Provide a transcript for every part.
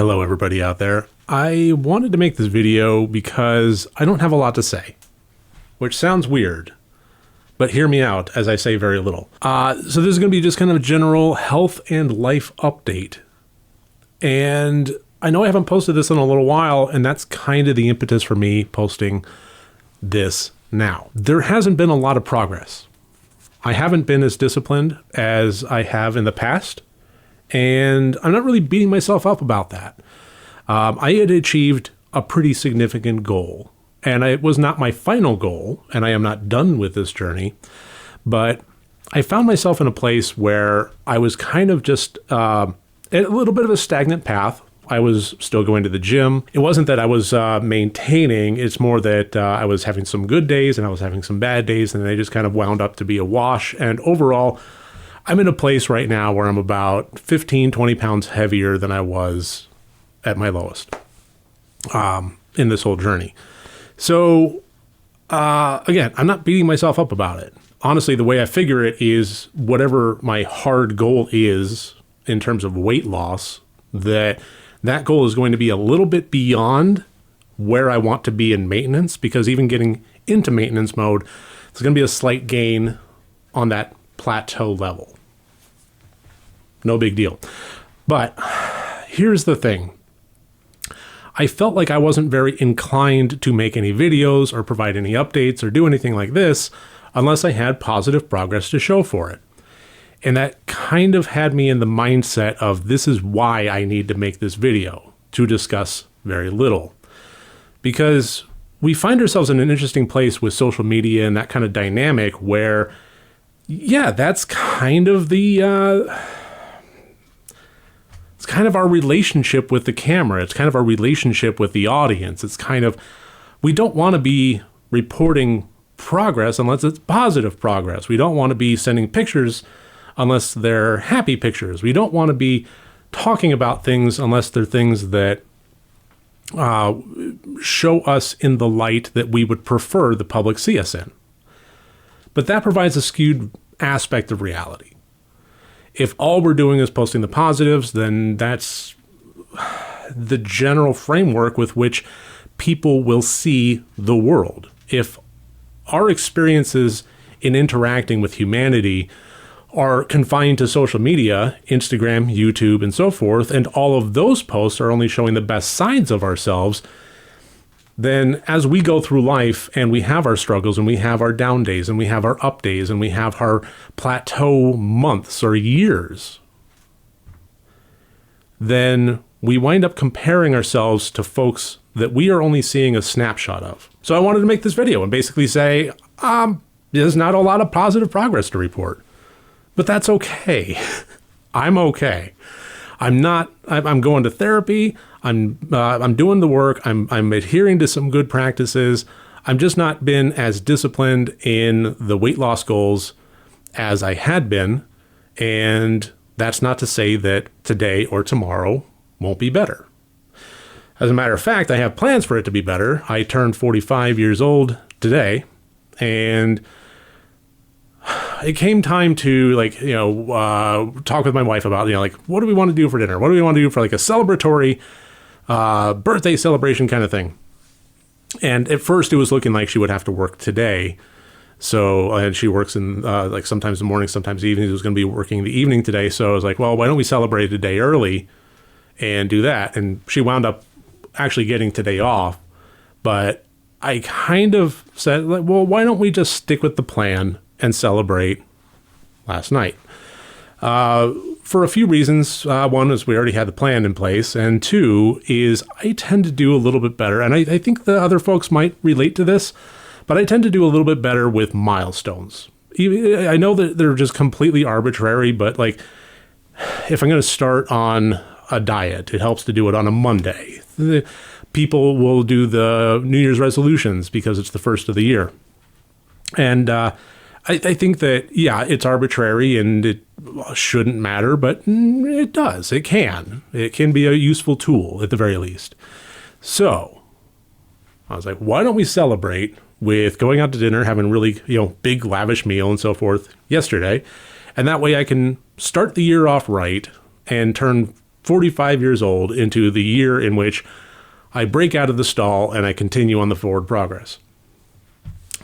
Hello everybody out there. I wanted to make this video because I don't have a lot to say, which sounds weird, but hear me out as I say very little. So this is going to be just kind of a general health and life update. And I know I haven't posted this in a little while, and that's kind of the impetus for me posting this now. There hasn't been a lot of progress. I haven't been as disciplined as I have in the past. And I'm not really beating myself up about that. I had achieved a pretty significant goal, and it was not my final goal, and I am not done with this journey, but I found myself in a place where I was kind of just at a little bit of a stagnant path. I was still going to the gym. It wasn't that I was maintaining, it's more that I was having some good days and I was having some bad days, and they just kind of wound up to be a wash. And overall, I'm in a place right now where I'm about 15, 20 pounds heavier than I was at my lowest in this whole journey. So, again, I'm not beating myself up about it. Honestly, the way I figure it is whatever my hard goal is in terms of weight loss, that goal is going to be a little bit beyond where I want to be in maintenance, because even getting into maintenance mode, there's going to be a slight gain on that plateau level. No big deal. But here's the thing. I felt like I wasn't very inclined to make any videos or provide any updates or do anything like this unless I had positive progress to show for it. And that kind of had me in the mindset of this is why I need to make this video, to discuss very little. Because we find ourselves in an interesting place with social media and that kind of dynamic where, yeah, that's kind of the, it's kind of our relationship with the camera. It's kind of our relationship with the audience. It's kind of, we don't want to be reporting progress unless it's positive progress. We don't want to be sending pictures unless they're happy pictures. We don't want to be talking about things unless they're things that show us in the light that we would prefer the public see us in. But that provides a skewed aspect of reality. If all we're doing is posting the positives, then that's the general framework with which people will see the world. If our experiences in interacting with humanity are confined to social media, Instagram, YouTube, and so forth, and all of those posts are only showing the best sides of ourselves, then as we go through life and we have our struggles and we have our down days and we have our up days and we have our plateau months or years, then we wind up comparing ourselves to folks that we are only seeing a snapshot of. So I wanted to make this video and basically say, there's not a lot of positive progress to report, but that's okay. I'm okay. I'm going to therapy. I'm doing the work. I'm adhering to some good practices. I'm just not been as disciplined in the weight loss goals as I had been. And that's not to say that today or tomorrow won't be better. As a matter of fact, I have plans for it to be better. I turned 45 years old today, and it came time to talk with my wife about, what do we want to do for dinner? What do we want to do for like a celebratory birthday celebration kind of thing? And at first it was looking like she would have to work today. So, and she works in sometimes the morning, sometimes evenings. It was going to be working the evening today. So I was like, well, why don't we celebrate a day early and do that? And she wound up actually getting today off. But I kind of said, well, why don't we just stick with the plan and celebrate last night? For a few reasons. One is we already had the plan in place, and two is I tend to do a little bit better, and I think the other folks might relate to this, but I tend to do a little bit better with milestones. I know that they're just completely arbitrary, but like if I'm going to start on a diet, it helps to do it on a Monday. People will do the New Year's resolutions because it's the first of the year. And I think that, yeah, it's arbitrary and it shouldn't matter, but it does. It can. It can be a useful tool at the very least. So I was like, why don't we celebrate with going out to dinner, having really, big lavish meal and so forth yesterday. And that way I can start the year off right and turn 45 years old into the year in which I break out of the stall and I continue on the forward progress.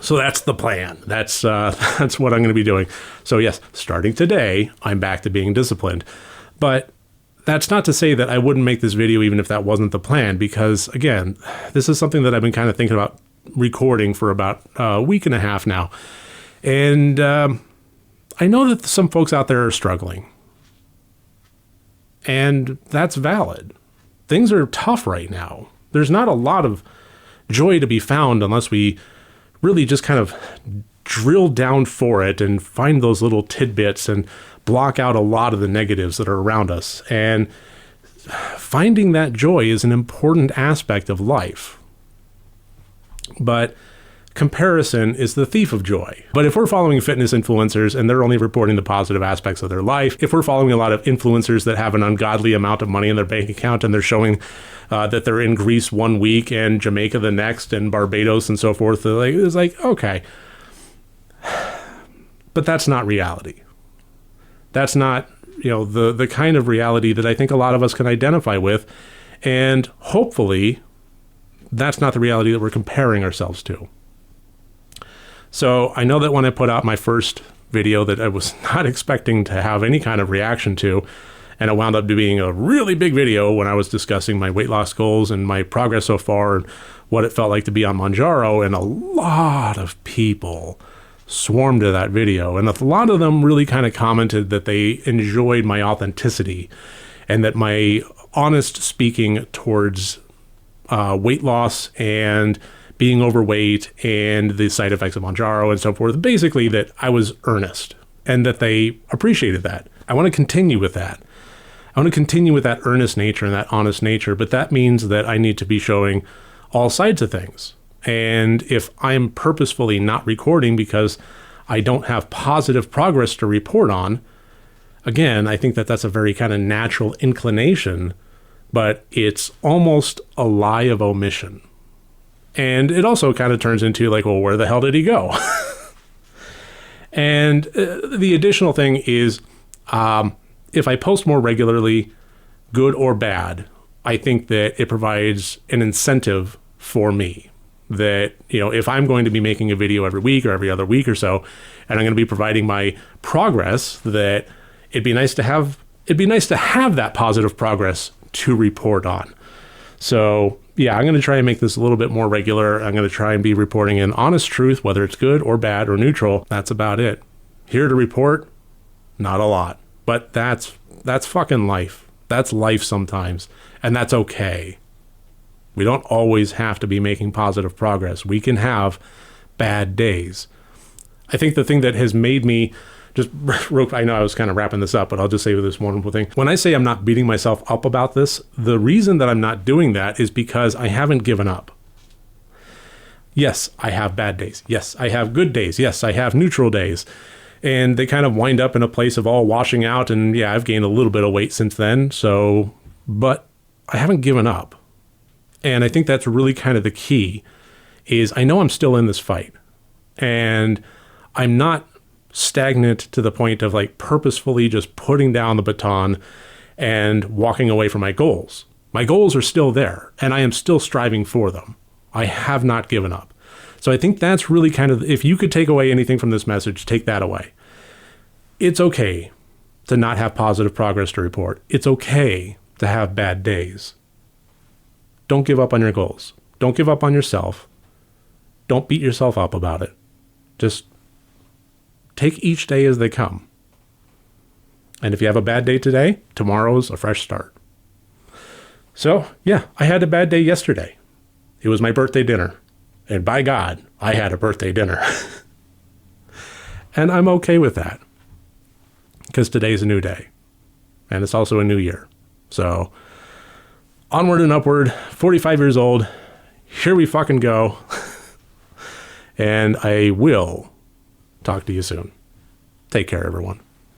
So that's the plan. That's what I'm going to be doing. So yes, starting today, I'm back to being disciplined. But that's not to say that I wouldn't make this video even if that wasn't the plan, because again, this is something that I've been kind of thinking about recording for about a week and a half now. And I know that some folks out there are struggling. And that's valid. Things are tough right now. There's not a lot of joy to be found unless we really just kind of drill down for it and find those little tidbits and block out a lot of the negatives that are around us. And finding that joy is an important aspect of life. But comparison is the thief of joy. But if we're following fitness influencers and they're only reporting the positive aspects of their life, if we're following a lot of influencers that have an ungodly amount of money in their bank account and they're showing that they're in Greece one week and Jamaica the next and Barbados and so forth, it's like, okay. But that's not reality. That's not, the kind of reality that I think a lot of us can identify with. And hopefully that's not the reality that we're comparing ourselves to. So I know that when I put out my first video that I was not expecting to have any kind of reaction to, and it wound up being a really big video when I was discussing my weight loss goals and my progress so far and what it felt like to be on Mounjaro, and a lot of people swarmed to that video. And a lot of them really kind of commented that they enjoyed my authenticity and that my honest speaking towards weight loss and being overweight and the side effects of Mounjaro and so forth, basically that I was earnest and that they appreciated that. I want to continue with that. I want to continue with that earnest nature and that honest nature, but that means that I need to be showing all sides of things. And if I'm purposefully not recording because I don't have positive progress to report on, again, I think that that's a very kind of natural inclination, but it's almost a lie of omission. And it also kind of turns into like, well, where the hell did he go? And the additional thing is, if I post more regularly, good or bad, I think that it provides an incentive for me. That, if I'm going to be making a video every week or every other week or so, and I'm going to be providing my progress, that it'd be nice to have that positive progress to report on. So yeah, I'm going to try and make this a little bit more regular. I'm going to try and be reporting an honest truth, whether it's good or bad or neutral. That's about it. Here to report, not a lot, but that's fucking life. That's life sometimes, and that's okay. We don't always have to be making positive progress. We can have bad days. I think the thing that has made me I know I was kind of wrapping this up, but I'll just say this wonderful thing. When I say I'm not beating myself up about this, the reason that I'm not doing that is because I haven't given up. Yes, I have bad days. Yes, I have good days. Yes, I have neutral days. And they kind of wind up in a place of all washing out. And yeah, I've gained a little bit of weight since then. But I haven't given up. And I think that's really kind of the key, is I know I'm still in this fight. And I'm not stagnant to the point of like purposefully just putting down the baton and walking away from my goals. My goals are still there, and I am still striving for them. I have not given up. So I think that's really kind of, if you could take away anything from this message, take that away. It's okay to not have positive progress to report. It's okay to have bad days. Don't give up on your goals. Don't give up on yourself. Don't beat yourself up about it. Just take each day as they come. And if you have a bad day today, tomorrow's a fresh start. So yeah, I had a bad day yesterday. It was my birthday dinner. And by God, I had a birthday dinner. And I'm okay with that, because today's a new day. And it's also a new year. So onward and upward, 45 years old. Here we fucking go. And I will talk to you soon. Take care, everyone.